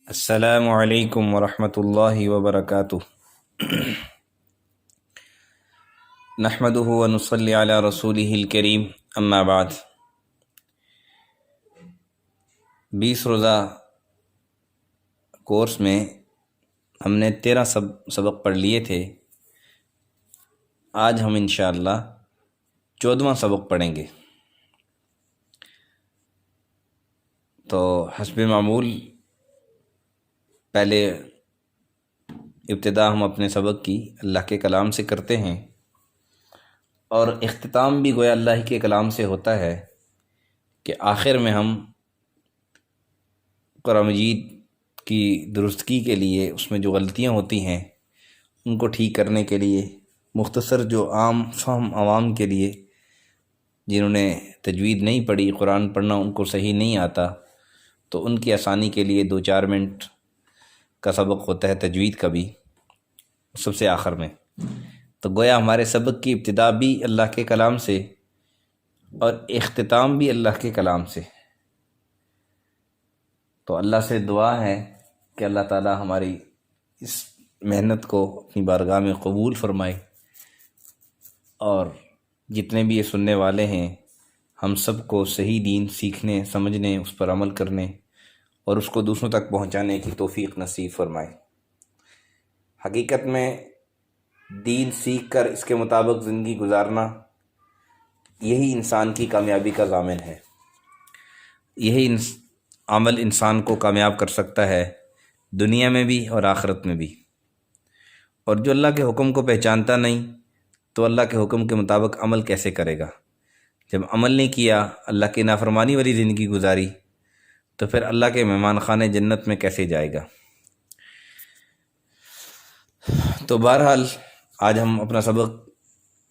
السلام علیکم ورحمۃ اللہ وبرکاتہ۔ نحمده ونصلی علی رسولہ الکریم، اما بعد۔ 20 روزہ کورس میں ہم نے 13 سبق پڑھ لیے تھے۔ آج ہم انشاءاللہ 14واں سبق پڑھیں گے۔ تو حسب معمول پہلے ابتدا ہم اپنے سبق کی اللہ کے کلام سے کرتے ہیں، اور اختتام بھی گویا اللہ کے کلام سے ہوتا ہے کہ آخر میں ہم قرآن مجید کی درستگی کے لیے اس میں جو غلطیاں ہوتی ہیں ان کو ٹھیک کرنے کے لیے، مختصر جو عام فہم عوام کے لیے جنہوں نے تجوید نہیں پڑھی، قرآن پڑھنا ان کو صحیح نہیں آتا، تو ان کی آسانی کے لیے 2-4 منٹ کا سبق ہوتا ہے تجوید کا بھی، سب سے آخر میں۔ تو گویا ہمارے سبق کی ابتدا بھی اللہ کے کلام سے اور اختتام بھی اللہ کے کلام سے۔ تو اللہ سے دعا ہے کہ اللہ تعالی ہماری اس محنت کو اپنی بارگاہ میں قبول فرمائے، اور جتنے بھی یہ سننے والے ہیں ہم سب کو صحیح دین سیکھنے، سمجھنے، اس پر عمل کرنے اور اس کو دوسروں تک پہنچانے کی توفیق نصیب فرمائے۔ حقیقت میں دین سیکھ کر اس کے مطابق زندگی گزارنا یہی انسان کی کامیابی کا ضامن ہے، یہی عمل انسان کو کامیاب کر سکتا ہے دنیا میں بھی اور آخرت میں بھی۔ اور جو اللہ کے حکم کو پہچانتا نہیں تو اللہ کے حکم کے مطابق عمل کیسے کرے گا؟ جب عمل نہیں کیا، اللہ کی نافرمانی والی زندگی گزاری، تو پھر اللہ کے مہمان خانے جنت میں کیسے جائے گا؟ تو بہرحال آج ہم اپنا سبق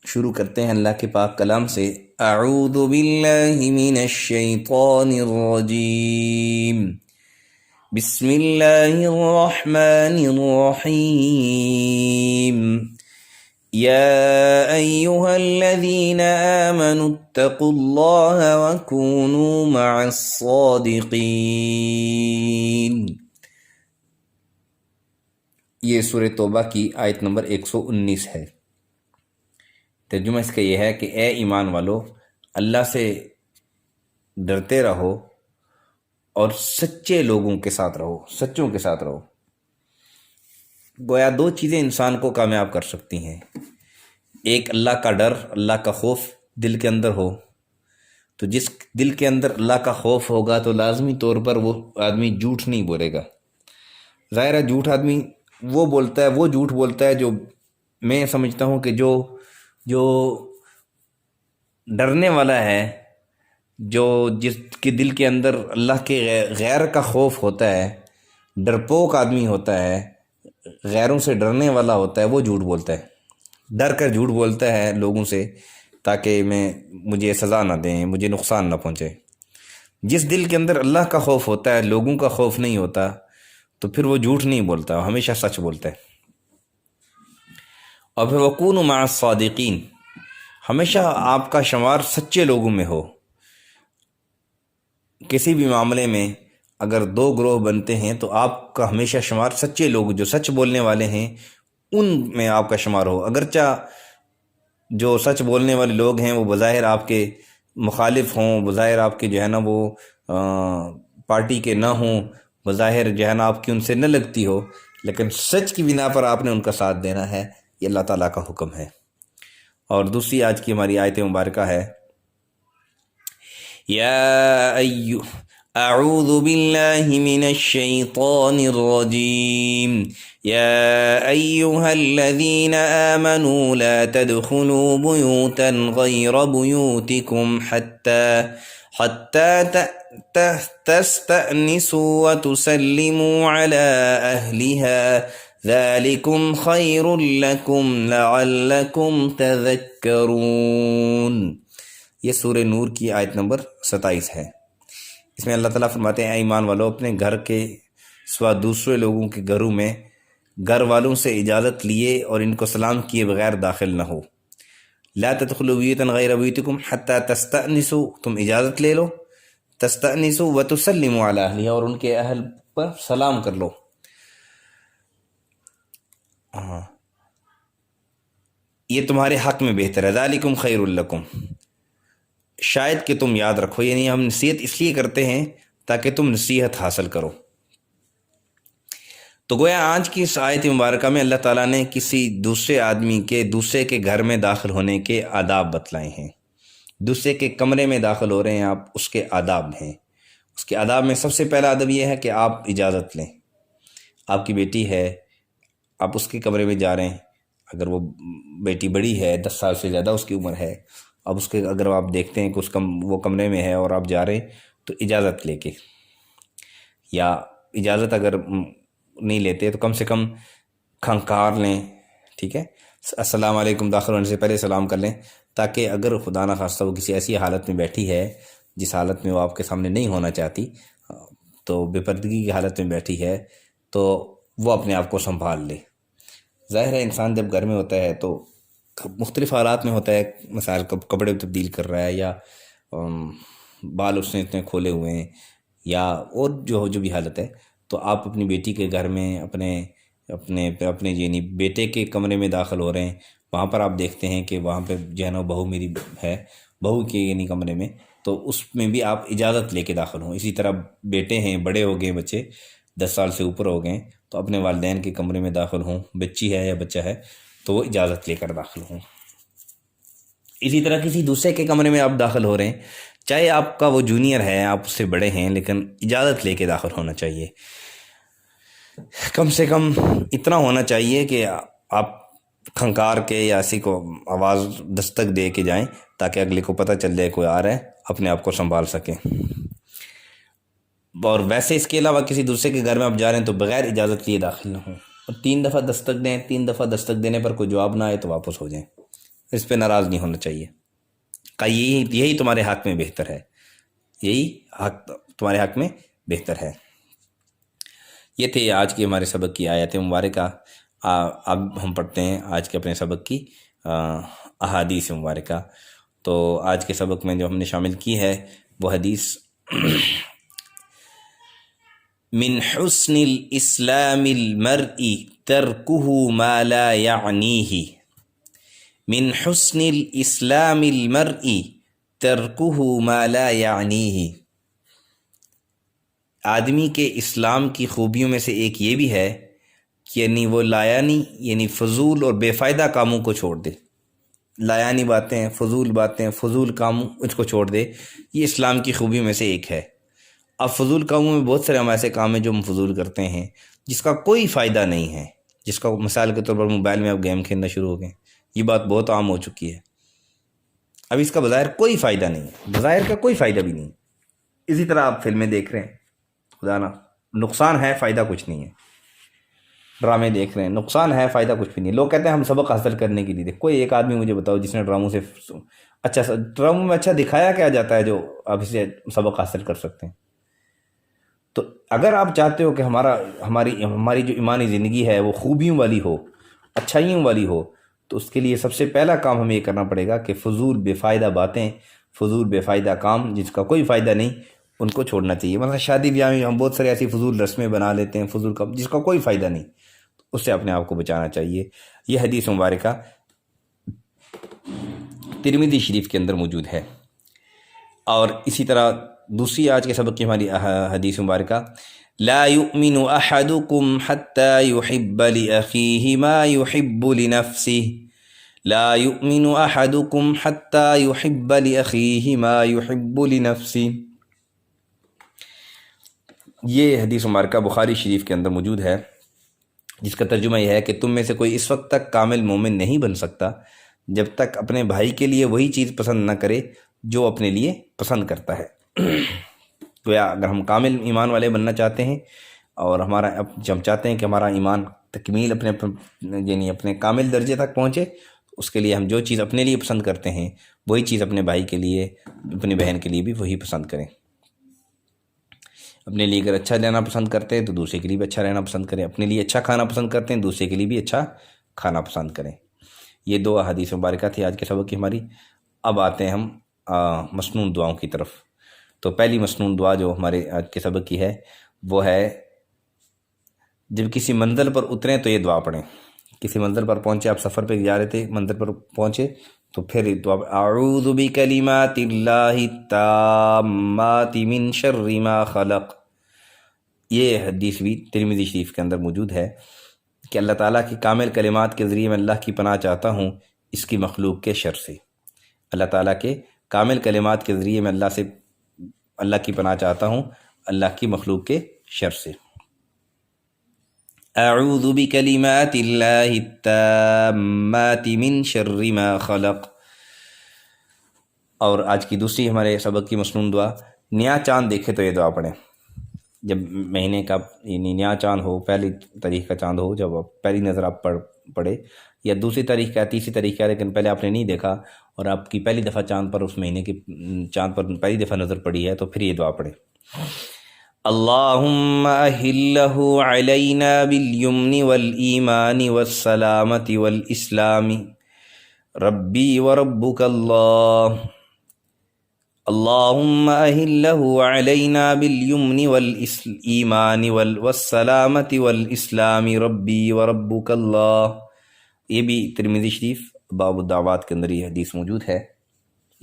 شروع کرتے ہیں اللہ کے پاک کلام سے۔ اعوذ باللہ من الشیطان الرجیم، بسم اللہ الرحمن الرحیم، یا ایہا الذین آمنوا اتقوا اللہ وکونوا مع الصادقین۔ یہ سورہ توبہ کی آیت نمبر 119 ہے۔ ترجمہ اس کا یہ ہے کہ اے ایمان والو، اللہ سے ڈرتے رہو اور سچے لوگوں کے ساتھ رہو، سچوں کے ساتھ رہو۔ گویا 2 چیزیں انسان کو کامیاب کر سکتی ہیں۔ ایک اللہ کا ڈر، اللہ کا خوف دل کے اندر ہو، تو جس دل کے اندر اللہ کا خوف ہوگا تو لازمی طور پر وہ آدمی جھوٹ نہیں بولے گا۔ ظاہر ہے جھوٹ آدمی وہ بولتا ہے، وہ جھوٹ بولتا ہے جو میں سمجھتا ہوں کہ جو ڈرنے والا ہے، جو جس کے دل کے اندر اللہ کے غیر کا خوف ہوتا ہے، ڈرپوک آدمی ہوتا ہے، غیروں سے ڈرنے والا ہوتا ہے، وہ جھوٹ بولتا ہے، ڈر کر جھوٹ بولتا ہے لوگوں سے تاکہ مجھے سزا نہ دیں، مجھے نقصان نہ پہنچے۔ جس دل کے اندر اللہ کا خوف ہوتا ہے، لوگوں کا خوف نہیں ہوتا، تو پھر وہ جھوٹ نہیں بولتا، وہ ہمیشہ سچ بولتا ہے۔ اور پھر وَكُونُوا مَعَ الصَّادِقِينَ، ہمیشہ آپ کا شمار سچے لوگوں میں ہو۔ کسی بھی معاملے میں اگر 2 گروہ بنتے ہیں تو آپ کا ہمیشہ شمار سچے لوگ جو سچ بولنے والے ہیں ان میں آپ کا شمار ہو، اگرچہ جو سچ بولنے والے لوگ ہیں وہ بظاہر آپ کے مخالف ہوں، بظاہر آپ کے جو ہے نا وہ پارٹی کے نہ ہوں، بظاہر جو ہے نا آپ کی ان سے نہ لگتی ہو، لیکن سچ کی بنا پر آپ نے ان کا ساتھ دینا ہے، یہ اللہ تعالیٰ کا حکم ہے۔ اور دوسری آج کی ہماری آیت مبارکہ ہے، اعوذ باللہ من الشیطان الرجیم، یا ایہا الذین آمنوا لا تدخلوا بیوتا غیر بیوتکم حتی تستأنسوا وتسلموا علی اہلها ذالکم خیر لکم لعلکم تذکرون۔ یہ سورہ نور کی آیت نمبر 27 ہے۔ اس میں اللہ تعالیٰ فرماتے ہیں، اے ایمان والو، اپنے گھر کے سوا دوسرے لوگوں کے گھروں میں گھر والوں سے اجازت لیے اور ان کو سلام کیے بغیر داخل نہ ہو۔ لا تدخلوا بیوتا غیر بیوتکم حتی تستأنسوا، تم اجازت لے لو، تستأنسوا وتسلموا علی اہلها، اور ان کے اہل پر سلام کر لو. ہاں یہ تمہارے حق میں بہتر ہے. ذالکم خیر لکم، شاید کہ تم یاد رکھو. یعنی ہم نصیحت اس لیے کرتے ہیں تاکہ تم نصیحت حاصل کرو. تو گویا آج کی اس آیت مبارکہ میں اللہ تعالیٰ نے کسی دوسرے آدمی کے دوسرے کے گھر میں داخل ہونے کے آداب بتلائے ہیں. دوسرے کے کمرے میں داخل ہو رہے ہیں آپ، اس کے آداب ہیں. اس کے آداب میں سب سے پہلا ادب یہ ہے کہ آپ اجازت لیں. آپ کی بیٹی ہے، آپ اس کے کمرے میں جا رہے ہیں. اگر وہ بیٹی بڑی ہے، 10 سال سے زیادہ اس کی عمر ہے، اب اس کے اگر آپ دیکھتے ہیں کہ وہ کمرے میں ہے اور آپ جا رہے ہیں تو اجازت لے کے، یا اجازت اگر نہیں لیتے تو کم سے کم کھنکار لیں. ٹھیک ہے، السلام علیکم داخل ہونے سے پہلے سلام کر لیں، تاکہ اگر خدا نخواستہ وہ کسی ایسی حالت میں بیٹھی ہے جس حالت میں وہ آپ کے سامنے نہیں ہونا چاہتی، تو بے پردگی کی حالت میں بیٹھی ہے، تو وہ اپنے آپ کو سنبھال لے. ظاہر ہے انسان جب گھر میں ہوتا ہے تو مختلف حالات میں ہوتا ہے. مثال کپڑے تبدیل کر رہا ہے، یا بال اس نے اتنے کھولے ہوئے ہیں، یا اور جو بھی حالت ہے، تو آپ اپنی بیٹی کے گھر میں اپنے یعنی بیٹے کے کمرے میں داخل ہو رہے ہیں. وہاں پر آپ دیکھتے ہیں کہ وہاں پہ جو ہے نا بہو میری ہے، بہو کے یعنی کمرے میں، تو اس میں بھی آپ اجازت لے کے داخل ہوں. اسی طرح بیٹے ہیں، بڑے ہو گئے بچے، 10 سال سے اوپر ہو گئے، تو اپنے والدین کے کمرے میں داخل ہوں. بچی ہے یا بچہ ہے تو وہ اجازت لے کر داخل ہوں. اسی طرح کسی دوسرے کے کمرے میں آپ داخل ہو رہے ہیں، چاہے آپ کا وہ جونیئر ہے، آپ اس سے بڑے ہیں، لیکن اجازت لے کے داخل ہونا چاہیے. کم سے کم اتنا ہونا چاہیے کہ آپ کھنکار کے یا ایسی کو آواز دستک دے کے جائیں، تاکہ اگلے کو پتہ چل جائے کوئی آ رہا ہے، اپنے آپ کو سنبھال سکیں. اور ویسے اس کے علاوہ کسی دوسرے کے گھر میں آپ جا رہے ہیں تو بغیر اجازت لیے داخل نہ ہوں. اور 3 دفعہ دستک دیں، 3 دفعہ دستک دینے پر کوئی جواب نہ آئے تو واپس ہو جائیں. اس پہ ناراض نہیں ہونا چاہیے. یہی تمہارے حق میں بہتر ہے، یہی حق تمہارے حق میں بہتر ہے. یہ تھے آج کے ہمارے سبق کی آیت مبارکہ. اب ہم پڑھتے ہیں آج کے اپنے سبق کی احادیث مبارکہ. تو آج کے سبق میں جو ہم نے شامل کی ہے وہ حدیث: من حسن الاسلام المرء ترکہ ما لا یعنیہ. من حسن الاسلام المرء ترکہ ما لا یعنیہ. آدمی کے اسلام کی خوبیوں میں سے ایک یہ بھی ہے کہ یعنی وہ لایانی یعنی فضول اور بے فائدہ کاموں کو چھوڑ دے. لایانی باتیں، فضول باتیں، فضول کاموں اس کو چھوڑ دے. یہ اسلام کی خوبیوں میں سے ایک ہے. اب فضول کاموں میں بہت سارے ہم ایسے کام ہیں جو ہم فضول کرتے ہیں جس کا کوئی فائدہ نہیں ہے، جس کا مثال کے طور پر موبائل میں اب گیم کھیلنا شروع ہو گئے. یہ بات بہت عام ہو چکی ہے. اب اس کا بظاہر کوئی فائدہ نہیں ہے، بظاہر کا کوئی فائدہ بھی نہیں. اسی طرح آپ فلمیں دیکھ رہے ہیں، خدا نا نقصان ہے، فائدہ کچھ نہیں ہے. ڈرامے دیکھ رہے ہیں، نقصان ہے، فائدہ کچھ بھی نہیں. لوگ کہتے ہیں ہم سبق حاصل کرنے کے لیے دیکھ. کوئی ایک آدمی مجھے بتاؤ جس نے ڈراموں سے ڈراموں میں اچھا دکھایا کیا جاتا ہے جو آپ اسے سبق حاصل کر سکتے ہیں. تو اگر آپ چاہتے ہو کہ ہماری جو ایمانی زندگی ہے وہ خوبیوں والی ہو، اچھائیوں والی ہو، تو اس کے لیے سب سے پہلا کام ہمیں یہ کرنا پڑے گا کہ فضول بے فائدہ باتیں، فضول بے فائدہ کام جس کا کوئی فائدہ نہیں، ان کو چھوڑنا چاہیے. مثلا شادی بیاہ میں ہم بہت سارے ایسی فضول رسمیں بنا لیتے ہیں، فضول کام جس کا کوئی فائدہ نہیں، اس سے اپنے آپ کو بچانا چاہیے. یہ حدیث مبارکہ ترمذی شریف کے اندر موجود ہے. اور اسی طرح دوسری آج کے سبق کی ہماری حدیث مبارکہ: لا يؤمن احدكم حتى يحب لاخيه ما يحب لنفسه. لا يؤمن احدكم حتى يحب لاخيه ما يحب لنفسه. یہ حدیث مبارکہ بخاری شریف کے اندر موجود ہے، جس کا ترجمہ یہ ہے کہ تم میں سے کوئی اس وقت تک کامل مومن نہیں بن سکتا جب تک اپنے بھائی کے لیے وہی چیز پسند نہ کرے جو اپنے لیے پسند کرتا ہے. گویا اگر ہم کامل ایمان والے بننا چاہتے ہیں اور ہم چاہتے ہیں کہ ہمارا ایمان تکمیل اپنے کامل درجے تک پہنچے، اس کے لیے ہم جو چیز اپنے لیے پسند کرتے ہیں وہی چیز اپنے بھائی کے لیے، اپنی بہن کے لیے بھی وہی پسند کریں. اپنے لیے اگر اچھا لینا پسند کرتے ہیں تو دوسرے کے لیے بھی اچھا رہنا پسند کریں. اپنے لیے اچھا کھانا پسند کرتے ہیں، دوسرے کے لیے بھی اچھا کھانا پسند کریں. یہ 2 حدیث مبارکہ تھی آج کے سبق کی ہماری. اب آتے ہیں ہم مسنون دعاؤں کی طرف. تو پہلی مسنون دعا جو ہمارے آج کے سبق کی ہے وہ ہے: جب کسی منزل پر اتریں تو یہ دعا پڑھیں. کسی منزل پر پہنچے، آپ سفر پہ جا رہے تھے، منزل پر پہنچے تو پھر یہ دعا اعوذ بکلمات اللہ التامات من شر ما خلق. یہ حدیث بھی ترمذی شریف کے اندر موجود ہے کہ اللہ تعالیٰ کی کامل کلمات کے ذریعے میں اللہ کی پناہ چاہتا ہوں اس کی مخلوق کے شر سے. اللہ تعالیٰ کے کامل کلمات کے ذریعے میں اللہ کی پناہ چاہتا ہوں اللہ کی مخلوق کے شر سے. اعوذ بکلمات اللہ التامات من شر ما خلق. اور آج کی دوسری ہمارے سبق کی مسنون دعا، نیا چاند دیکھے تو یہ دعا پڑھیں. جب مہینے کا یعنی نیا چاند ہو، پہلی تاریخ کا چاند ہو، جب پہلی نظر آپ پڑے، یا دوسری تاریخ کا، تیسری تاریخ کا، لیکن پہلے آپ نے نہیں دیکھا اور آپ کی پہلی دفعہ چاند پر، اس مہینے کے چاند پر پہلی دفعہ نظر پڑی ہے، تو پھر یہ دعا پڑھیں. اللہم اہلہ علینا بالیمن والایمان والسلامت والاسلام ربی وربک اللہ. اللہم اہلہ علینا بالیمن والایمان والسلامت والاسلام ربی وربک اللہ. یہ بھی ترمذی شریف باب الدعوات کے اندر یہ حدیث موجود ہے.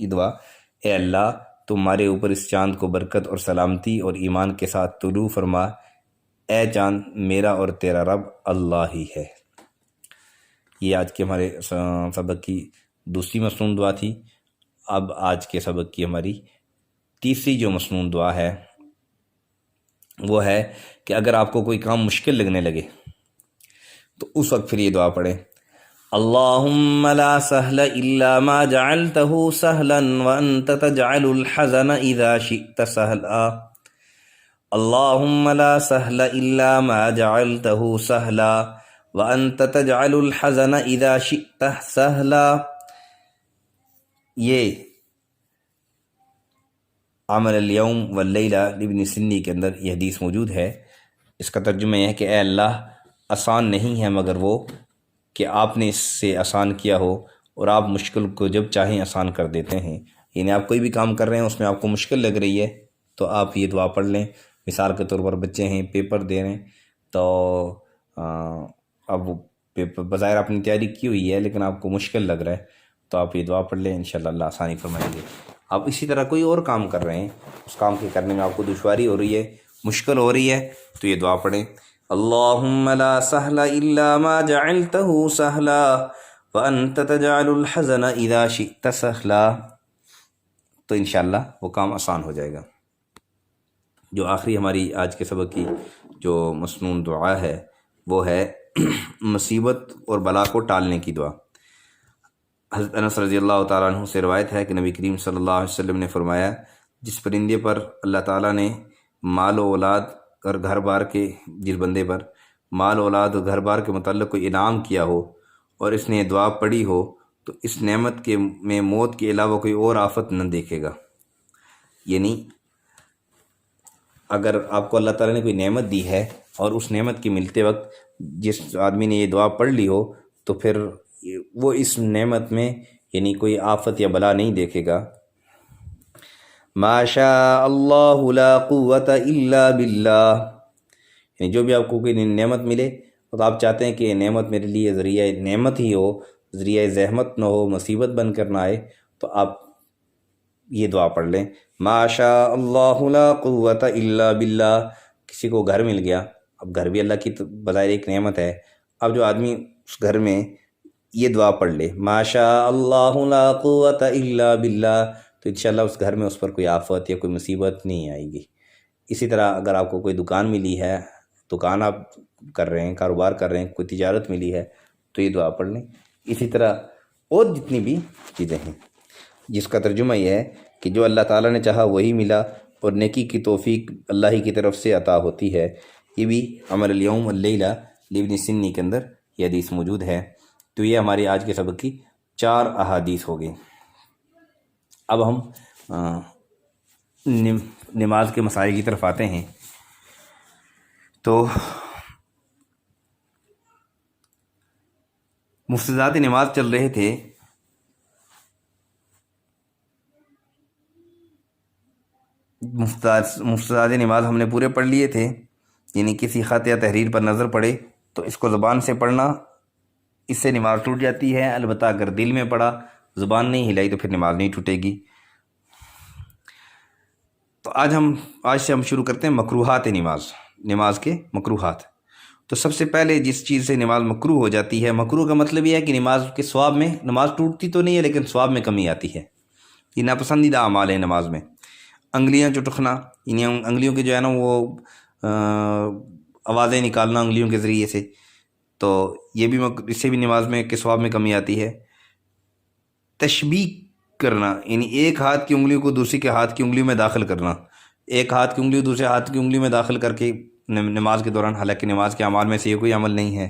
یہ دعا، اے اللہ تمہارے اوپر اس چاند کو برکت اور سلامتی اور ایمان کے ساتھ طلوع فرما. اے چاند میرا اور تیرا رب اللہ ہی ہے. یہ آج کے ہمارے سبق کی دوسری مسنون دعا تھی. اب آج کے سبق کی ہماری تیسری جو مسنون دعا ہے وہ ہے کہ اگر آپ کو کوئی کام مشکل لگنے لگے تو اس وقت پھر یہ دعا پڑھیں. اللہم لا سہل الا ما جعلتہ سہلا وانت تجعل الحزن اذا شئت سہلا. اللہم لا سہل الا ما جعلتہ سہلا وانت تجعل الحزن اذا شئت سہلا. یہ عمل الیوم واللیلہ لابن سنی کے اندر یہ حدیث موجود ہے. اس کا ترجمہ یہ ہے کہ اے اللہ آسان نہیں ہے مگر وہ کہ آپ نے اس سے آسان کیا ہو، اور آپ مشکل کو جب چاہیں آسان کر دیتے ہیں. یعنی آپ کوئی بھی کام کر رہے ہیں، اس میں آپ کو مشکل لگ رہی ہے تو آپ یہ دعا پڑھ لیں. مثال کے طور پر بچے ہیں، پیپر دے رہے ہیں، تو اب وہ پیپر بظاہر آپ نے تیاری کی ہوئی ہے لیکن آپ کو مشکل لگ رہا ہے تو آپ یہ دعا پڑھ لیں، انشاءاللہ اللہ آسانی فرمائیں گے. آپ اسی طرح کوئی اور کام کر رہے ہیں، اس کام کے کرنے میں آپ کو دشواری ہو رہی ہے، مشکل ہو رہی ہے، تو یہ دعا پڑھیں. اللہم لا سہل الا ما جعلتہ سہلا وانت تجعل الحزن اذا شئت سہلا. تو انشاءاللہ وہ کام آسان ہو جائے گا. جو آخری ہماری آج کے سبق کی جو مسنون دعا ہے وہ ہے مصیبت اور بلا کو ٹالنے کی دعا. حضرت انس رضی اللہ تعالیٰ عنہ سے روایت ہے کہ نبی کریم صلی اللہ علیہ وسلم نے فرمایا، جس پرندے پر اللہ تعالیٰ نے مال و اولاد اور گھر بار کے، جس بندے پر مال و اولاد اور گھر بار کے متعلق کوئی انعام کیا ہو اور اس نے دعا پڑھی ہو تو اس نعمت کے میں موت کے علاوہ کوئی اور آفت نہ دیکھے گا. یعنی اگر آپ کو اللہ تعالیٰ نے کوئی نعمت دی ہے اور اس نعمت کے ملتے وقت جس آدمی نے یہ دعا پڑھ لی ہو تو پھر وہ اس نعمت میں یعنی کوئی آفت یا بلا نہیں دیکھے گا. ما شاء اللہ لا قوت الا باللہ. یعنی جو بھی آپ کو کوئی نعمت ملے تو آپ چاہتے ہیں کہ یہ نعمت میرے لیے ذریعہ نعمت ہی ہو، ذریعہ زحمت نہ ہو، مصیبت بن کر نہ آئے، تو آپ یہ دعا پڑھ لیں. ما شاء اللہ لا قوت الا باللہ. کسی کو گھر مل گیا، اب گھر بھی اللہ کی بظاہر ایک نعمت ہے، اب جو آدمی اس گھر میں یہ دعا پڑھ لے ما شاء اللہ لا قوت الا باللہ، تو انشاءاللہ اس گھر میں اس پر کوئی آفت یا کوئی مصیبت نہیں آئے گی. اسی طرح اگر آپ کو کوئی دکان ملی ہے، دکان آپ کر رہے ہیں، کاروبار کر رہے ہیں، کوئی تجارت ملی ہے تو یہ دعا پڑھ لیں. اسی طرح اور جتنی بھی چیزیں ہیں جس کا ترجمہ یہ ہے کہ جو اللہ تعالیٰ نے چاہا وہی ملا، اور نیکی کی توفیق اللہ ہی کی طرف سے عطا ہوتی ہے. یہ بھی عمل الیوم واللیلہ لابن سنی کے اندر یہ حدیث موجود ہے. تو یہ ہماری آج کے سبق کی 4 احادیث ہو گئی. اب ہم نماز کے مسائل کی طرف آتے ہیں. تو مفسدات نماز چل رہے تھے. مفسدات نماز ہم نے پورے پڑھ لیے تھے. یعنی کسی خط یا تحریر پر نظر پڑے تو اس کو زبان سے پڑھنا، اس سے نماز ٹوٹ جاتی ہے، البتہ اگر دل میں پڑھا، زبان نہیں ہلائی تو پھر نماز نہیں ٹوٹے گی۔ تو آج سے ہم شروع کرتے ہیں مکروہات نماز کے مکروہات۔ تو سب سے پہلے جس چیز سے نماز مکروہ ہو جاتی ہے، مکروہ کا مطلب یہ ہے کہ نماز کے ثواب میں، نماز ٹوٹتی تو نہیں ہے لیکن ثواب میں کمی آتی ہے، یہ ناپسندیدہ اعمال ہیں نماز میں۔ انگلیاں چٹکنا، یعنی انگلیوں کے جو ہے نا وہ آوازیں نکالنا انگلیوں کے ذریعے سے، تو یہ بھی اس سے بھی نماز میں کے ثواب میں کمی آتی ہے۔ تشبیہ کرنا، یعنی ایک ہاتھ کی انگلیوں کو دوسری کے ہاتھ کی انگلیوں میں داخل کرنا، ایک ہاتھ کی انگلی دوسرے ہاتھ کی انگلی میں داخل کر کے نماز کے دوران، حالانکہ نماز کے اعمال میں سے یہ کوئی عمل نہیں ہے۔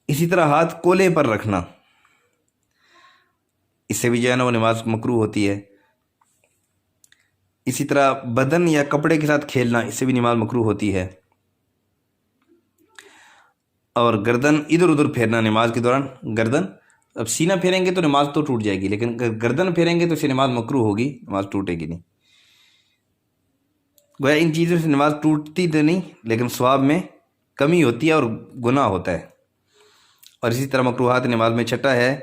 اسی طرح ہاتھ کولے پر رکھنا، اس سے بھی جو ہے نا وہ نماز مکروہ ہوتی ہے۔ اسی طرح بدن یا کپڑے کے ساتھ کھیلنا، اس سے بھی نماز مکروہ ہوتی ہے۔ اور گردن ادھر ادھر پھیرنا نماز کے دوران، گردن، اب سینہ پھیریں گے تو نماز تو ٹوٹ جائے گی، لیکن گردن پھیریں گے تو اسے نماز مکروہ ہوگی، نماز ٹوٹے گی نہیں۔ گویا ان چیزوں سے نماز ٹوٹتی تو نہیں لیکن ثواب میں کمی ہوتی ہے اور گناہ ہوتا ہے۔ اور اسی طرح مکروہات نماز میں چھٹا ہے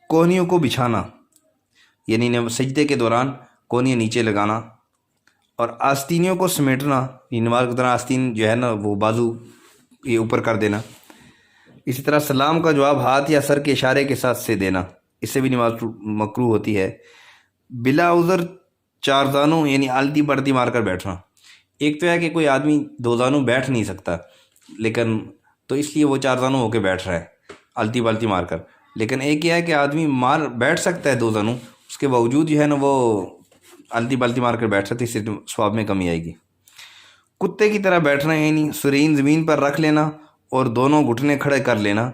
کونیوں کو بچھانا، یعنی سجدے کے دوران کونیاں نیچے لگانا، اور آستینیوں کو سمیٹنا، یہ نماز کے دوران آستین جو ہے نا وہ بازو یہ اوپر کر دینا۔ اسی طرح سلام کا جواب ہاتھ یا سر کے اشارے کے ساتھ سے دینا، اس سے بھی نماز مکروہ ہوتی ہے۔ بلا عذر چار زانوں، یعنی آلتی پڑتی مار کر بیٹھنا، ایک تو ہے کہ کوئی آدمی دو زانوں بیٹھ نہیں سکتا، لیکن تو اس لیے وہ چار زانوں ہو کے بیٹھ رہا ہے آلتی پالتی مار کر، لیکن ایک یہ ہے کہ آدمی بیٹھ سکتا ہے دو زانوں، اس کے باوجود جو ہے نا وہ آلتی پالتی مار کر بیٹھ سکتے، اس سے ثواب میں کمی آئے گی۔ کتے کی طرح بیٹھنا، یعنی سرین زمین پر رکھ لینا اور دونوں گھٹنے کھڑے کر لینا،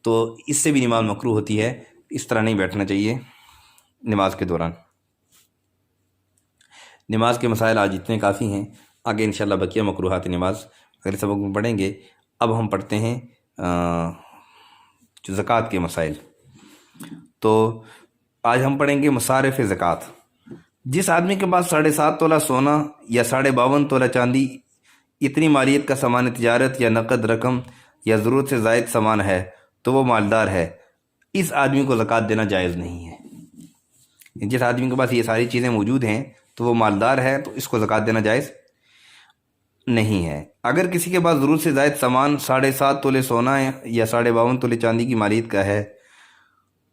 تو اس سے بھی نماز مکروہ ہوتی ہے، اس طرح نہیں بیٹھنا چاہیے نماز کے دوران۔ نماز کے مسائل آج اتنے کافی ہیں، آگے انشاءاللہ بقیہ مکروہات نماز اگلے سبق میں پڑھیں گے۔ اب ہم پڑھتے ہیں جو زکوٰۃ کے مسائل۔ تو آج ہم پڑھیں گے مصارف زکوٰۃ۔ جس آدمی کے پاس 7.5 تولہ سونا یا 52.5 تولہ چاندی، اتنی مالیت کا سامان تجارت یا نقد رقم یا ضرورت سے زائد سامان ہے تو وہ مالدار ہے، اس آدمی کو زکوٰۃ دینا جائز نہیں ہے۔ جس آدمی کے پاس یہ ساری چیزیں موجود ہیں تو وہ مالدار ہے، تو اس کو زکوٰۃ دینا جائز نہیں ہے۔ اگر کسی کے پاس ضرورت سے زائد سامان 7.5 تولے سونا یا 52.5 تولے چاندی کی مالیت کا ہے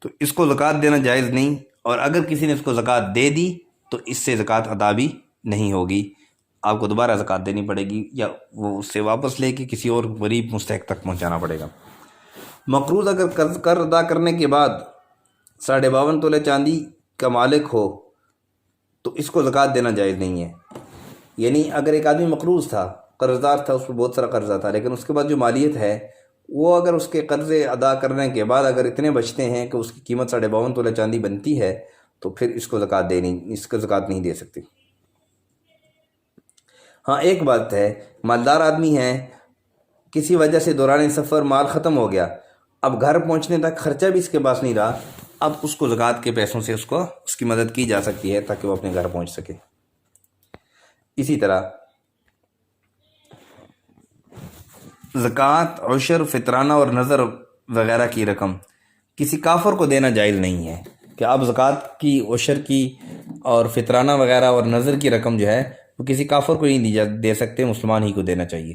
تو اس کو زکوٰۃ دینا جائز نہیں، اور اگر کسی نے اس کو زکوٰۃ دے دی تو اس سے زکوٰۃ ادا بھی نہیں ہوگی، آپ کو دوبارہ زکوٰۃ دینی پڑے گی، یا وہ اس سے واپس لے کے کسی اور غریب مستحق تک پہنچانا پڑے گا۔ مقروض اگر قرض ادا کرنے کے بعد 52.5 تولے چاندی کا مالک ہو تو اس کو زکوٰۃ دینا جائز نہیں ہے۔ یعنی اگر ایک آدمی مقروض تھا، قرض دار تھا، اس پر بہت سارا قرضہ تھا، لیکن اس کے بعد جو مالیت ہے وہ اگر اس کے قرضے ادا کرنے کے بعد اگر اتنے بچتے ہیں کہ اس کی قیمت 52.5 تولہ چاندی بنتی ہے تو پھر اس کو زکوٰۃ زکوٰۃ نہیں دے سکتی۔ ہاں ایک بات ہے، مالدار آدمی ہے، کسی وجہ سے دوران سفر مال ختم ہو گیا، اب گھر پہنچنے تک خرچہ بھی اس کے پاس نہیں رہا، اب اس کو زکوٰۃ کے پیسوں سے اس کی مدد کی جا سکتی ہے تاکہ وہ اپنے گھر پہنچ سکے۔ اسی طرح زکوٰۃ، عشر، فطرانہ اور نذر وغیرہ کی رقم کسی کافر کو دینا جائز نہیں ہے، کہ آپ زکوٰۃ کی، عشر کی اور فطرانہ وغیرہ اور نذر کی رقم جو ہے وہ کسی کافر کو نہیں دے سکتے، مسلمان ہی کو دینا چاہیے۔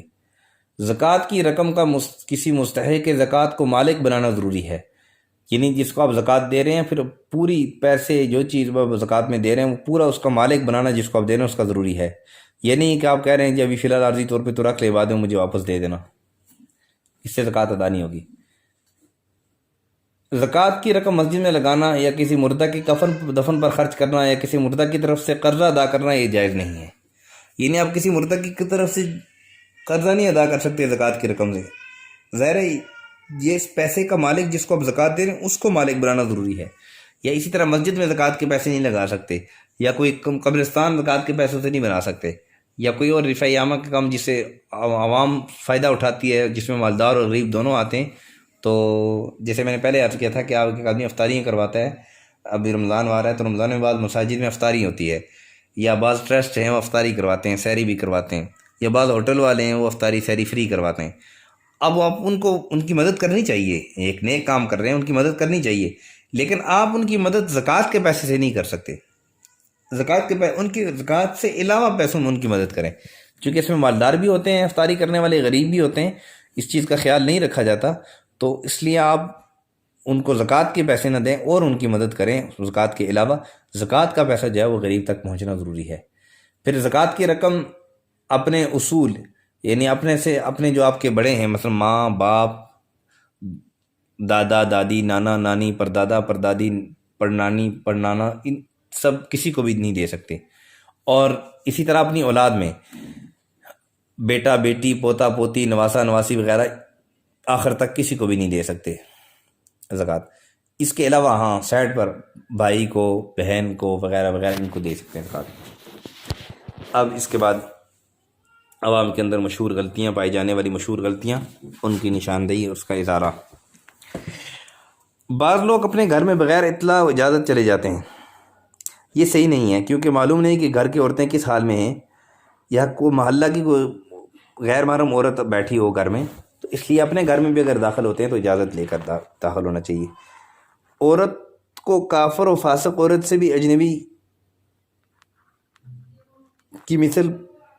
زکوٰۃ کی رقم کا کسی مستحق زکوٰۃ کو مالک بنانا ضروری ہے، یعنی جس کو آپ زکوٰۃ دے رہے ہیں پھر پوری پیسے جو چیز وہ زکوٰۃ میں دے رہے ہیں وہ پورا اس کا مالک بنانا، جس کو آپ دے رہے ہیں اس کا ضروری ہے۔ یہ نہیں کہ آپ کہہ رہے ہیں جی ابھی فی الحال عارضی طور پہ تو رکھ لے، بعد میں مجھے واپس دے دینا، اس سے زکوٰۃ ادا نہیں ہوگی۔ زکوٰۃ کی رقم مسجد میں لگانا یا کسی مردہ کی کفن دفن پر خرچ کرنا یا کسی مردہ کی طرف سے قرضہ ادا کرنا یہ جائز نہیں ہے۔ یعنی آپ کسی مردہ کی طرف سے قرضہ نہیں ادا کر سکتے زکوٰۃ کی رقم سے، ظاہر ہے یہ اس پیسے کا مالک جس کو آپ زکوٰۃ دے رہے ہیں اس کو مالک بنانا ضروری ہے۔ یا اسی طرح مسجد میں زکوٰۃ کے پیسے نہیں لگا سکتے، یا کوئی قبرستان زکوٰۃ کے پیسوں سے نہیں بنا سکتے، یا کوئی اور رفع عامہ کا کام جس سے عوام فائدہ اٹھاتی ہے، جس میں مالدار اور غریب دونوں آتے ہیں۔ تو جیسے میں نے پہلے عرض کیا تھا کہ آپ ایک آدمی افطاریاں کرواتا ہے، ابھی رمضان آ رہا ہے تو رمضان میں بعد مساجد میں افطاری ہوتی ہے، یا بعض ٹرسٹ ہیں وہ افطاری کرواتے ہیں، سحری بھی کرواتے ہیں، یا بعض ہوٹل والے ہیں وہ افطاری سحری فری کرواتے ہیں۔ اب آپ ان کی مدد کرنی چاہیے، ایک نیک کام کر رہے ہیں، ان کی مدد کرنی چاہیے، لیکن آپ ان کی مدد زکوٰۃ کے پیسے سے نہیں کر سکتے۔ ان کی زکوٰۃ سے علاوہ پیسوں میں ان کی مدد کریں، چونکہ اس میں مالدار بھی ہوتے ہیں، افطاری کرنے والے غریب بھی ہوتے ہیں، اس چیز کا خیال نہیں رکھا جاتا، تو اس لیے آپ ان کو زکوٰۃ کے پیسے نہ دیں اور ان کی مدد کریں زکوٰۃ کے علاوہ۔ زکوٰۃ کا پیسہ جو ہے وہ غریب تک پہنچنا ضروری ہے۔ پھر زکوٰۃ کی رقم اپنے اصول، یعنی اپنے جو آپ کے بڑے ہیں، مثلا ماں باپ، دادا دادی، نانا نانی، پردادا پردادی، پڑنانی پڑنانا، ان سب کسی کو بھی نہیں دے سکتے۔ اور اسی طرح اپنی اولاد میں بیٹا بیٹی، پوتا پوتی، نواسا نواسی وغیرہ آخر تک کسی کو بھی نہیں دے سکتے زکوٰۃ۔ اس کے علاوہ ہاں سائڈ پر بھائی کو، بہن کو وغیرہ وغیرہ ان کو دے سکتے ہیں زکوٰۃ۔ اب اس کے بعد عوام کے اندر مشہور غلطیاں، پائی جانے والی مشہور غلطیاں، ان کی نشاندہی اور اس کا اظہارہ۔ بعض لوگ اپنے گھر میں بغیر اطلاع و اجازت چلے جاتے ہیں، یہ صحیح نہیں ہے، کیونکہ معلوم نہیں کہ گھر کی عورتیں کس حال میں ہیں، یا کوئی محلہ کی کوئی غیر محرم عورت بیٹھی ہو گھر میں، تو اس لیے اپنے گھر میں بھی اگر داخل ہوتے ہیں تو اجازت لے کر داخل ہونا چاہیے۔ عورت کو کافر و فاسق عورت سے بھی اجنبی کی مثل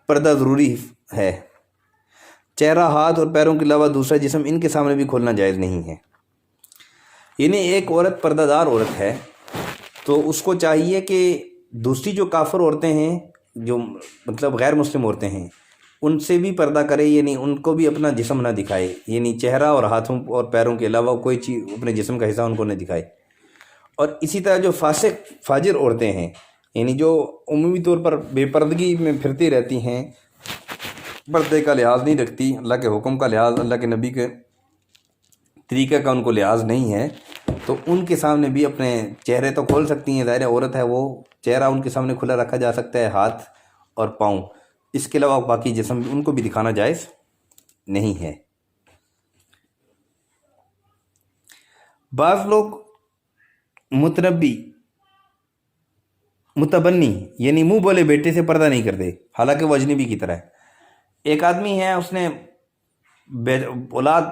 پردہ ضروری ہے۔ چہرہ، ہاتھ اور پیروں کے علاوہ دوسرا جسم ان کے سامنے بھی کھولنا جائز نہیں ہے۔ یعنی ایک عورت پردہ دار عورت ہے تو اس کو چاہیے کہ دوسری جو کافر عورتیں ہیں، جو مطلب غیر مسلم عورتیں ہیں، ان سے بھی پردہ کرے، یعنی ان کو بھی اپنا جسم نہ دکھائے، یعنی چہرہ اور ہاتھوں اور پیروں کے علاوہ کوئی چیز اپنے جسم کا حصہ ان کو نہ دکھائے۔ اور اسی طرح جو فاسق فاجر عورتیں ہیں، یعنی جو عمومی طور پر بے پردگی میں پھرتی رہتی ہیں، پردے کا لحاظ نہیں رکھتی، اللہ کے حکم کا لحاظ، اللہ کے نبی کے طریقہ کا ان کو لحاظ نہیں ہے، تو ان کے سامنے بھی اپنے چہرے تو کھول سکتی ہیں، ظاہر عورت ہے، وہ چہرہ ان کے سامنے کھلا رکھا جا سکتا ہے، ہاتھ اور پاؤں، اس کے علاوہ باقی جسم ان کو بھی دکھانا جائز نہیں ہے۔ بعض لوگ متبنی یعنی منہ بولے بیٹے سے پردہ نہیں کرتے، حالانکہ وہ اجنبی کی طرح ہے۔ ایک آدمی ہے، اس نے اولاد،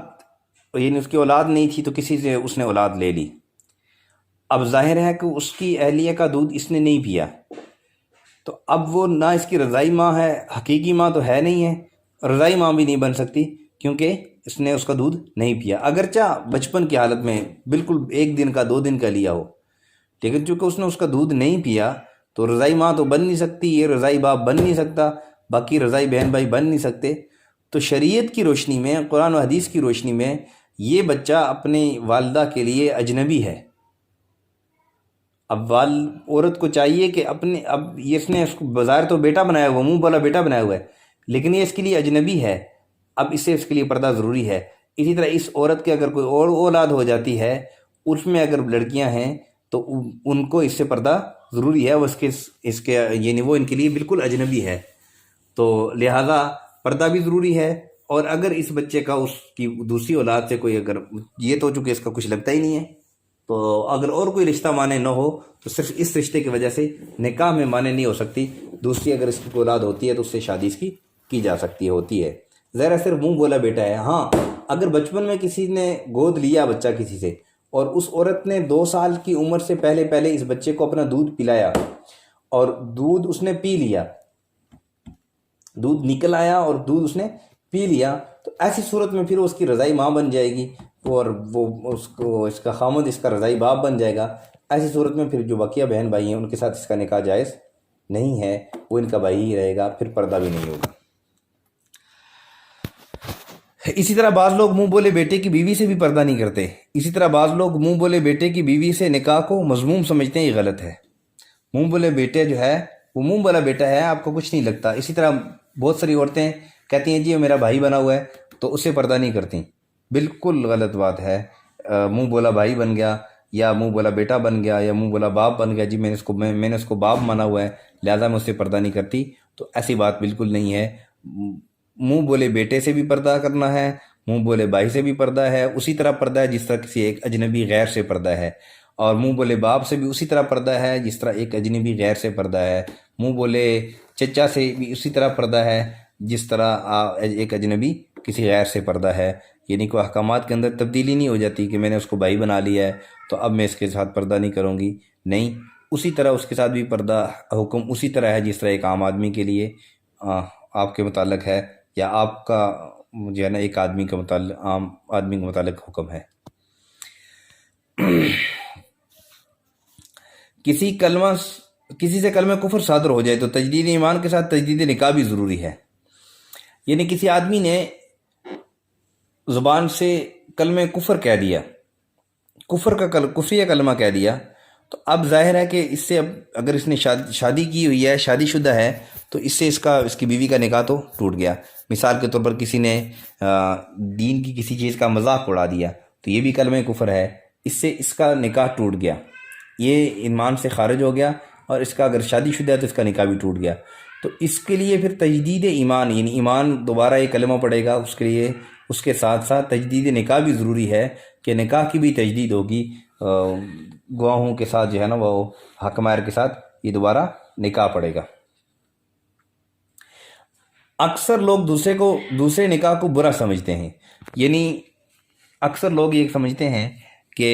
یعنی اس کی اولاد نہیں تھی تو کسی سے اس نے اولاد لے لی۔ اب ظاہر ہے کہ اس کی اہلیہ کا دودھ اس نے نہیں پیا، تو اب وہ نہ اس کی رضائی ماں ہے، حقیقی ماں تو ہے نہیں ہے، رضائی ماں بھی نہیں بن سکتی، کیونکہ اس نے اس کا دودھ نہیں پیا، اگرچہ بچپن کی حالت میں بالکل 1 دن کا 2 دن کا لیا ہو، لیکن چونکہ اس نے اس کا دودھ نہیں پیا تو رضائی ماں تو بن نہیں سکتی، یہ رضائی باپ بن نہیں سکتا، باقی رضائی بہن بھائی بن نہیں سکتے۔ تو شریعت کی روشنی میں، قرآن و حدیث کی روشنی میں، یہ بچہ اپنی والدہ کے لیے اجنبی ہے۔ اب عورت کو چاہیے کہ اب یہ اس نے اس کو بظاہر تو بیٹا بنایا ہوا، منہ بولا بیٹا بنایا ہوا ہے، لیکن یہ اس کے لیے اجنبی ہے، اب اس کے لیے پردہ ضروری ہے۔ اسی طرح اس عورت کے اگر کوئی اور اولاد ہو جاتی ہے، اس میں اگر لڑکیاں ہیں تو ان کو اس سے پردہ ضروری ہے، وہ اس کے یعنی وہ ان کے لیے بالکل اجنبی ہے، تو لہذا پردہ بھی ضروری ہے۔ اور اگر اس بچے کا اس کی دوسری اولاد سے کوئی، اگر یہ تو چونکہ اس کا کچھ لگتا ہی نہیں ہے، تو اگر اور کوئی رشتہ مانے نہ ہو تو صرف اس رشتے کی وجہ سے نکاح میں مانے نہیں ہو سکتی، دوسری اگر اس کی کوئی اولاد ہوتی ہے تو اس سے شادی اس کی جا سکتی ہوتی ہے۔ ظاہر صرف منہ بولا بیٹا ہے۔ ہاں اگر بچپن میں کسی نے گود لیا بچہ کسی سے، اور اس عورت نے 2 سال کی عمر سے پہلے اس بچے کو اپنا دودھ پلایا اور دودھ اس نے پی لیا، دودھ نکل آیا اور دودھ اس نے پی لیا، تو ایسی صورت میں پھر اس کی رضائی ماں بن جائے گی، اور وہ اس کا خامد اس کا رضائی باپ بن جائے گا۔ ایسی صورت میں پھر جو بقیہ بہن بھائی ہیں ان کے ساتھ اس کا نکاح جائز نہیں ہے، وہ ان کا بھائی ہی رہے گا، پھر پردہ بھی نہیں ہوگا۔ اسی طرح بعض لوگ منہ بولے بیٹے کی بیوی سے بھی پردہ نہیں کرتے، اسی طرح بعض لوگ منہ بولے بیٹے کی بیوی سے نکاح کو مذموم سمجھتے ہیں، یہ غلط ہے۔ منہ بولے بیٹے جو ہے وہ منہ بولا بیٹا ہے، آپ کو کچھ نہیں لگتا۔ اسی طرح بہت ساری عورتیں کہتی ہیں جی وہ میرا بھائی بنا ہوا ہے تو اسے پردہ نہیں کرتی، بالکل غلط بات ہے۔ منہ بولا بھائی بن گیا، یا منہ بولا بیٹا بن گیا، یا منہ بولا باپ بن گیا، جی میں نے اس کو باپ مانا ہوا ہے لہذا میں اس سے پردہ نہیں کرتی، تو ایسی بات بالکل نہیں ہے۔ منہ بولے بیٹے سے بھی پردہ کرنا ہے، منہ بولے بھائی سے بھی پردہ ہے، اسی طرح پردہ ہے جس طرح کسی ایک اجنبی غیر سے پردہ ہے۔ اور منہ بولے باپ سے بھی اسی طرح پردہ ہے جس طرح ایک اجنبی غیر سے پردہ ہے، منہ بولے چچا سے بھی اسی طرح پردہ ہے جس طرح ایک اجنبی کسی غیر سے پردہ ہے۔ یعنی کوئی احکامات کے اندر تبدیلی نہیں ہو جاتی کہ میں نے اس کو بھائی بنا لیا ہے تو اب میں اس کے ساتھ پردہ نہیں کروں گی، نہیں، اسی طرح اس کے ساتھ بھی پردہ حکم اسی طرح ہے جس طرح ایک عام آدمی کے لیے آپ کے متعلق ہے، یا آپ کا جو ہے نا ایک آدمی کا متعلق، عام آدمی کے متعلق حکم ہے۔ کسی سے کلمہ کفر صادر ہو جائے تو تجدید ایمان کے ساتھ تجدید نکاح بھی ضروری ہے۔ یعنی کسی آدمی نے زبان سے کلمہ کفر کہہ دیا، کفریہ کلمہ کہہ دیا، تو اب ظاہر ہے کہ اس سے اب اگر اس نے شادی کی ہوئی ہے، شادی شدہ ہے، تو اس سے اس کی بیوی کا نکاح تو ٹوٹ گیا۔ مثال کے طور پر کسی نے دین کی کسی چیز کا مذاق اڑا دیا تو یہ بھی کلمہ کفر ہے، اس سے اس کا نکاح ٹوٹ گیا، یہ ایمان سے خارج ہو گیا، اور اس کا اگر شادی شدہ ہے تو اس کا نکاح بھی ٹوٹ گیا۔ تو اس کے لیے پھر تجدید ایمان، یعنی ایمان دوبارہ یہ کلمہ پڑے گا، اس کے لیے اس کے ساتھ ساتھ تجدید نکاح بھی ضروری ہے کہ نکاح کی بھی تجدید ہوگی، گواہوں کے ساتھ جو ہے نا وہ حق مہر کے ساتھ یہ دوبارہ نکاح پڑے گا۔ اکثر لوگ دوسرے نکاح کو برا سمجھتے ہیں، یعنی اکثر لوگ یہ سمجھتے ہیں کہ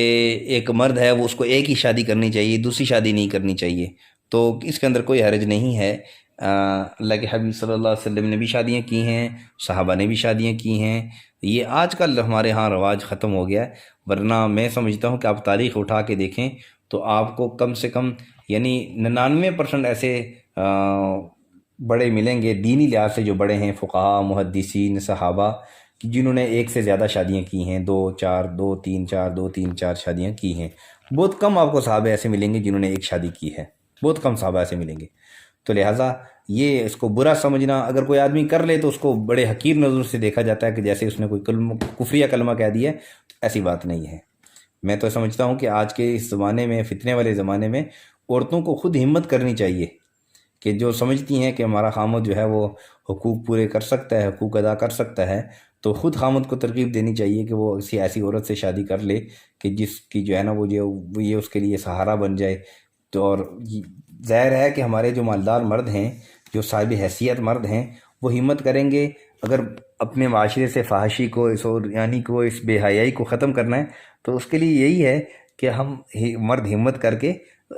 ایک مرد ہے وہ اس کو ایک ہی شادی کرنی چاہیے، دوسری شادی نہیں کرنی چاہیے، تو اس کے اندر کوئی حرج نہیں ہے۔ اللہ کے حبیب صلی اللہ علیہ وسلم نے بھی شادیاں کی ہیں، صحابہ نے بھی شادیاں کی ہیں، یہ آج کل ہمارے ہاں رواج ختم ہو گیا ہے، ورنہ میں سمجھتا ہوں کہ آپ تاریخ اٹھا کے دیکھیں تو آپ کو کم سے کم یعنی 99% ایسے بڑے ملیں گے دینی لحاظ سے جو بڑے ہیں، فقہاء، محدثین، صحابہ، جنہوں نے ایک سے زیادہ شادیاں کی ہیں، دو تین چار شادیاں کی ہیں۔ بہت کم آپ کو صحابہ ایسے ملیں گے جنہوں نے ایک شادی کی ہے، بہت کم صحابہ ایسے ملیں گے۔ تو لہٰذا یہ اس کو برا سمجھنا، اگر کوئی آدمی کر لے تو اس کو بڑے حقیر نظر سے دیکھا جاتا ہے کہ جیسے اس نے کوئی کفریہ کلمہ کہہ دیا ہے، ایسی بات نہیں ہے۔ میں تو سمجھتا ہوں کہ آج کے اس زمانے میں، فتنے والے زمانے میں، عورتوں کو خود ہمت کرنی چاہیے کہ جو سمجھتی ہیں کہ ہمارا خامد جو ہے وہ حقوق پورے کر سکتا ہے، حقوق ادا کر سکتا ہے، تو خود خامد کو ترغیب دینی چاہیے کہ وہ کسی ایسی عورت سے شادی کر لے کہ جس کی جو ہے نا وہ یہ اس کے لیے سہارا بن جائے۔ تو اور ظاہر ہے کہ ہمارے جو مالدار مرد ہیں، جو صاحب حیثیت مرد ہیں، وہ ہمت کریں گے، اگر اپنے معاشرے سے فحاشی کو، یعنی کو اس بے حیائی کو ختم کرنا ہے تو اس کے لیے یہی ہے کہ ہم مرد ہمت کر کے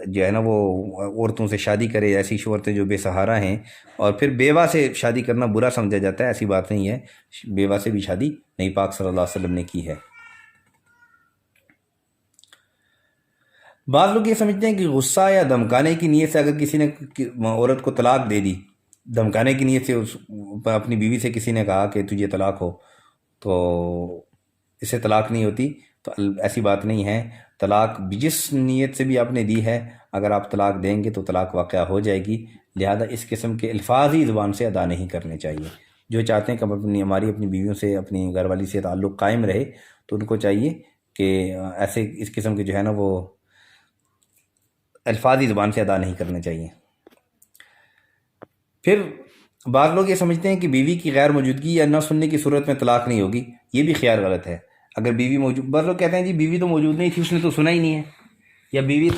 جو ہے نا وہ عورتوں سے شادی کرے، ایسی عورتیں جو بے سہارا ہیں۔ اور پھر بیوہ سے شادی کرنا برا سمجھا جاتا ہے، ایسی بات نہیں ہے، بیوہ سے بھی شادی نبی پاک صلی اللہ علیہ وسلم نے کی ہے۔ بعض لوگ یہ سمجھتے ہیں کہ غصہ یا دھمکانے کی نیت سے اگر کسی نے عورت کو طلاق دے دی، دھمکانے کی نیت سے اپنی بیوی سے کسی نے کہا کہ تجھے طلاق ہو، تو اس سے طلاق نہیں ہوتی، تو ایسی بات نہیں ہے۔ طلاق جس نیت سے بھی آپ نے دی ہے، اگر آپ طلاق دیں گے تو طلاق واقع ہو جائے گی، لہذا اس قسم کے الفاظ ہی زبان سے ادا نہیں کرنے چاہیے۔ جو چاہتے ہیں کہ ہماری اپنی بیویوں سے، اپنی گھر والی سے تعلق قائم رہے، تو ان کو چاہیے کہ ایسے اس قسم کے جو ہے نا وہ الفاظ ہی زبان سے ادا نہیں کرنے چاہیے۔ پھر بعض لوگ یہ سمجھتے ہیں کہ بیوی کی غیر موجودگی یا نہ سننے کی صورت میں طلاق نہیں ہوگی، یہ بھی خیال غلط ہے۔ اگر بیوی موجود، بعض لوگ کہتے ہیں جی بیوی تو موجود نہیں تھی، اس نے تو سنا ہی نہیں ہے، یا بیوی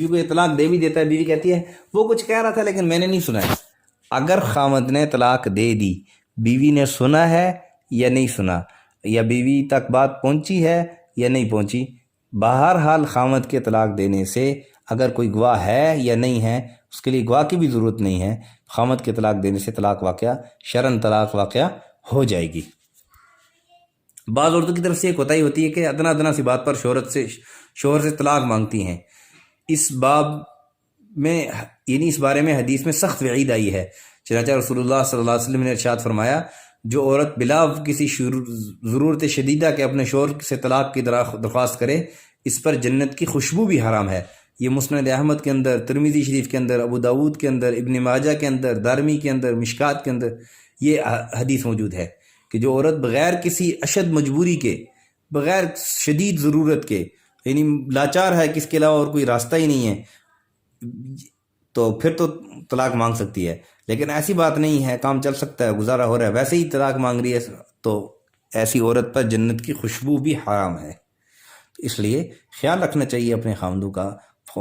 کو یہ طلاق دے بھی دیتا ہے، بیوی کہتی ہے وہ کچھ کہہ رہا تھا لیکن میں نے نہیں سنا ہے۔ اگر خامد نے طلاق دے دی، بیوی نے سنا ہے یا نہیں سنا، یا بیوی تک بات پہنچی ہے یا نہیں پہنچی، بہرحال خامد کے طلاق دینے سے اگر کوئی گواہ ہے یا نہیں ہے، اس کے لیے گواہ کی بھی ضرورت نہیں ہے، خامد کے طلاق دینے سے طلاق واقعہ، شرعاً طلاق واقعہ ہو جائے گی۔ بعض عورتوں کی طرف سے ایک کوتاہی ہوتی ہے کہ ادنا سی بات پر شوہر سے طلاق مانگتی ہیں۔ اس باب میں، یعنی اس بارے میں حدیث میں سخت وعید آئی ہے، چنانچہ رسول اللہ صلی اللہ علیہ وسلم نے ارشاد فرمایا، جو عورت بلا کسی ضرورت شدیدہ کے اپنے شوہر سے طلاق کی درخواست کرے، اس پر جنت کی خوشبو بھی حرام ہے۔ یہ مسند احمد کے اندر، ترمذی شریف کے اندر، ابو داود کے اندر، ابن ماجہ کے اندر، دارمی کے اندر، مشکات کے اندر یہ حدیث موجود ہے کہ جو عورت بغیر کسی اشد مجبوری کے، بغیر شدید ضرورت کے، یعنی لاچار ہے کہ اس کے علاوہ اور کوئی راستہ ہی نہیں ہے، تو پھر تو طلاق مانگ سکتی ہے۔ لیکن ایسی بات نہیں ہے، کام چل سکتا ہے، گزارا ہو رہا ہے، ویسے ہی طلاق مانگ رہی ہے، تو ایسی عورت پر جنت کی خوشبو بھی حرام ہے۔ تو اس لیے خیال رکھنا چاہیے اپنے خامدوں کا،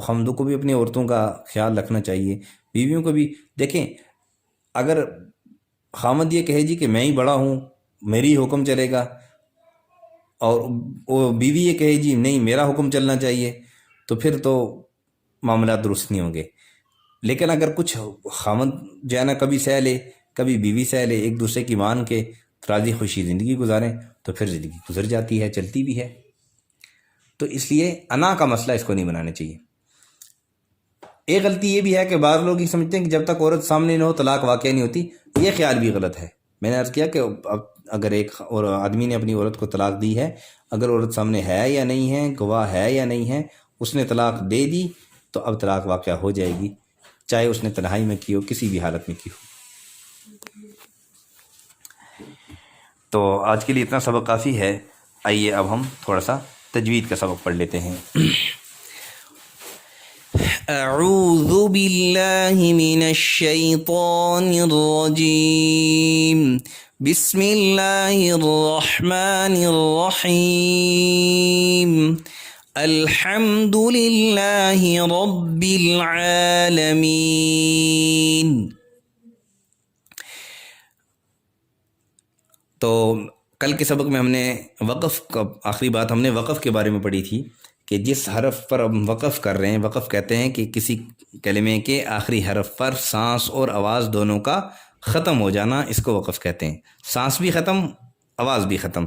خامدوں کو بھی اپنی عورتوں کا خیال رکھنا چاہیے، بیویوں کو بھی۔ دیکھیں اگر خامد یہ کہے جی کہ میں ہی بڑا ہوں، میری حکم چلے گا، اور وہ بیوی یہ کہے جی نہیں میرا حکم چلنا چاہیے، تو پھر تو معاملات درست نہیں ہوں گے۔ لیکن اگر کچھ خامد جو ہے نا کبھی سہ لے کبھی بیوی سہ لے، ایک دوسرے کی مان کے راضی خوشی زندگی گزاریں، تو پھر زندگی گزر جاتی ہے، چلتی بھی ہے۔ تو اس لیے انا کا مسئلہ اس کو نہیں بنانا چاہیے۔ ایک غلطی یہ بھی ہے کہ بعض لوگ یہ سمجھتے ہیں کہ جب تک عورت سامنے نہ ہو طلاق واقع نہیں ہوتی، یہ خیال بھی غلط ہے۔ میں نے عرض کیا کہ اگر ایک اور آدمی نے اپنی عورت کو طلاق دی ہے، اگر عورت سامنے ہے یا نہیں ہے، گواہ ہے یا نہیں ہے، اس نے طلاق دے دی تو اب طلاق واقع ہو جائے گی، چاہے اس نے تنہائی میں کی ہو، کسی بھی حالت میں کی ہو۔ تو آج کے لیے اتنا سبق کافی ہے۔ آئیے اب ہم تھوڑا سا تجوید کا سبق پڑھ لیتے ہیں۔ اعوذ باللہ من الشیطان الرجیم، بسم اللہ الرحمن الرحیم، الحمد للہ رب العالمین۔ تو کل کے سبق میں ہم نے وقف کا آخری بات ہم نے وقف کے بارے میں پڑھی تھی کہ جس حرف پر ہم وقف کر رہے ہیں، وقف کہتے ہیں کہ کسی کلمے کے آخری حرف پر سانس اور آواز دونوں کا ختم ہو جانا، اس کو وقف کہتے ہیں۔ سانس بھی ختم، آواز بھی ختم،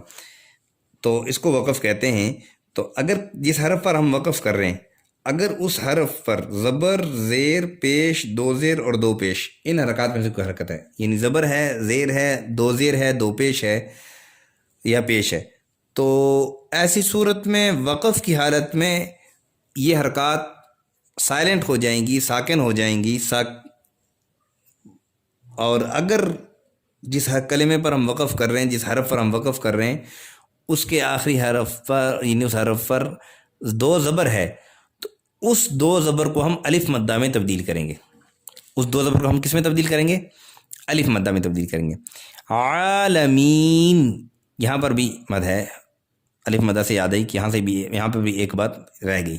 تو اس کو وقف کہتے ہیں۔ تو اگر جس حرف پر ہم وقف کر رہے ہیں، اگر اس حرف پر زبر، زیر، پیش، دو زیر اور دو پیش، ان حرکات میں سے کوئی حرکت ہے، یعنی زبر ہے، زیر ہے، دو زیر ہے، دو پیش ہے یا پیش ہے، تو ایسی صورت میں وقف کی حالت میں یہ حرکات سائلنٹ ہو جائیں گی، ساکن ہو جائیں گی۔ اور اگر جس کلمے پر ہم وقف کر رہے ہیں، جس حرف پر ہم وقف کر رہے ہیں، اس کے آخری حرف پر یعنی اس حرف پر دو زبر ہے، تو اس دو زبر کو ہم الف مدہ میں تبدیل کریں گے۔ اس دو زبر کو ہم کس میں تبدیل کریں گے؟ الف مدہ میں تبدیل کریں گے۔ عالمین، یہاں پر بھی مد ہے، الف مدہ سے یاد آئی کہ یہاں پہ بھی ایک بات رہ گئی۔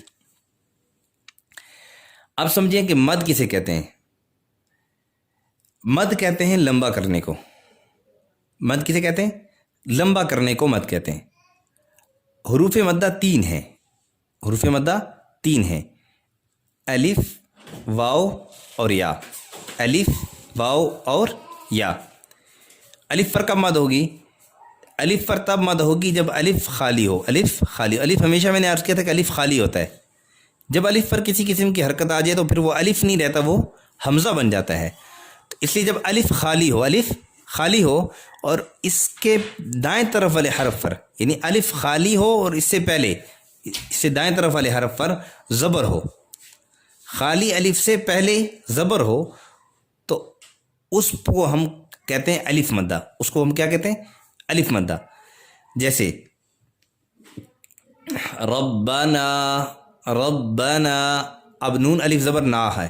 اب سمجھیں کہ مد کسے کہتے ہیں؟ مد کہتے ہیں لمبا کرنے کو۔ مد کسے کہتے ہیں؟ لمبا کرنے کو مد کہتے ہیں۔ حروف مدہ تین ہیں، حروف مدہ تین ہیں، الف، واو اور یا۔ الف، واو اور یا۔ الف پر کب مد ہوگی؟ الف پر تب مد ہوگی جب الف خالی ہو۔ الف خالی، الف ہمیشہ میں نے عرض کیا تھا کہ الف خالی ہوتا ہے۔ جب الف پر کسی قسم کی حرکت آ جائے تو پھر وہ الف نہیں رہتا، وہ حمزہ بن جاتا ہے۔ تو اس لیے جب الف خالی ہو، الف خالی ہو اور اس کے دائیں طرف والے حرف پر، یعنی الف خالی ہو اور اس سے پہلے، اس سے دائیں طرف والے حرف پر زبر ہو، خالی الف سے پہلے زبر ہو، تو اس کو ہم کہتے ہیں الف مدہ۔ اس کو ہم کیا کہتے ہیں؟ الف مدہ۔ جیسے ربنا، ربنا، اب نون الف زبر نا ہے،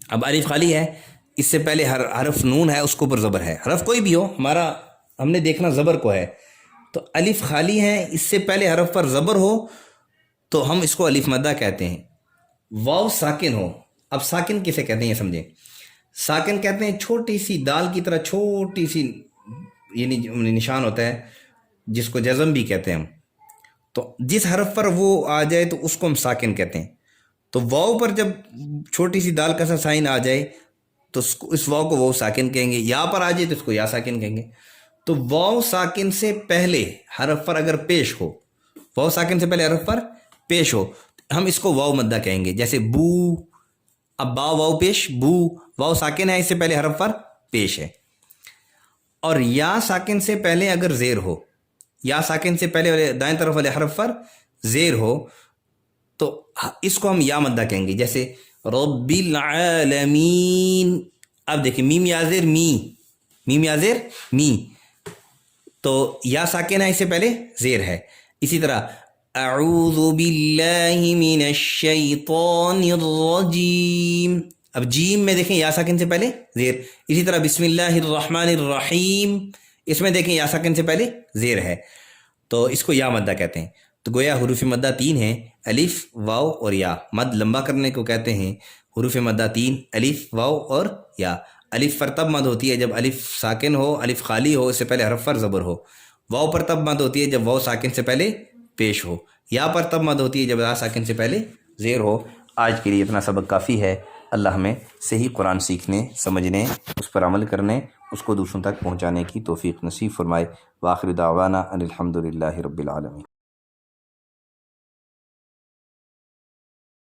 اب الف خالی ہے، اس سے پہلے حرف نون ہے، اس کو پر زبر ہے، حرف کوئی بھی ہو، ہمارا ہم نے دیکھنا زبر کو ہے، تو الف خالی ہے، اس سے پہلے حرف پر زبر ہو تو ہم اس کو الف مدہ کہتے ہیں۔ واو ساکن ہو، اب ساکن کسے کہتے ہیں یہ سمجھیں۔ ساکن کہتے ہیں چھوٹی سی دال کی طرح چھوٹی سی، یعنی نشان ہوتا ہے جس کو جزم بھی کہتے ہیں ہم، تو جس حرف پر وہ آ جائے تو اس کو ہم ساکن کہتے ہیں۔ تو واو پر جب چھوٹی سی دال کا سا سائن آ جائے تو اس واو کو واو ساکن کہیں گے، یا پر آ جائے تو اس کو یا ساکن کہیں گے۔ تو واو ساکن سے پہلے حرف پر اگر پیش ہو، واو ساکن سے پہلے حرف پر پیش ہو، ہم اس کو واو مدہ کہیں گے۔ جیسے بو، اب با واو پیش، بو، واو ساکن ہے، اس سے پہلے حرف پر پیش ہے۔ اور یا ساکن سے پہلے اگر زیر ہو، یا ساکن سے پہلے دائیں طرف والے حرف پر زیر ہو تو اس کو ہم یا مدہ کہیں گے۔ جیسے رب العالمین، اب دیکھیں میم یا زیر می، میم یا زیر می، تو یا ساکن ہے، اس سے پہلے زیر ہے۔ اسی طرح اعوذ باللہ من الشیطان الرجیم، اب جیم میں دیکھیں یا ساکن سے پہلے زیر۔ اسی طرح بسم اللہ الرحمن الرحیم، اس میں دیکھیں یا ساکن سے پہلے زیر ہے، تو اس کو یا مدہ کہتے ہیں۔ تو گویا حروف مدہ 3 ہیں، الف، واو اور یا۔ مد لمبا کرنے کو کہتے ہیں حروف مدہ 3، الف، واو اور یا۔ الف پر تب مد ہوتی ہے جب الف ساکن ہو، الف خالی ہو، اس سے پہلے حرف پر زبر ہو۔ واو پر تب مد ہوتی ہے جب واو ساکن سے پہلے پیش ہو۔ یا پر تب مد ہوتی ہے جب یا ساکن سے پہلے زیر ہو۔ آج کے لیے اتنا سبق کافی ہے۔ اللہ ہمیں صحیح قرآن سیکھنے، سمجھنے، اس پر عمل کرنے، اس کو دوسروں تک پہنچانے کی توفیق نصیب فرمائے۔ وآخر دعوانا ان الحمد للہ رب العالمین۔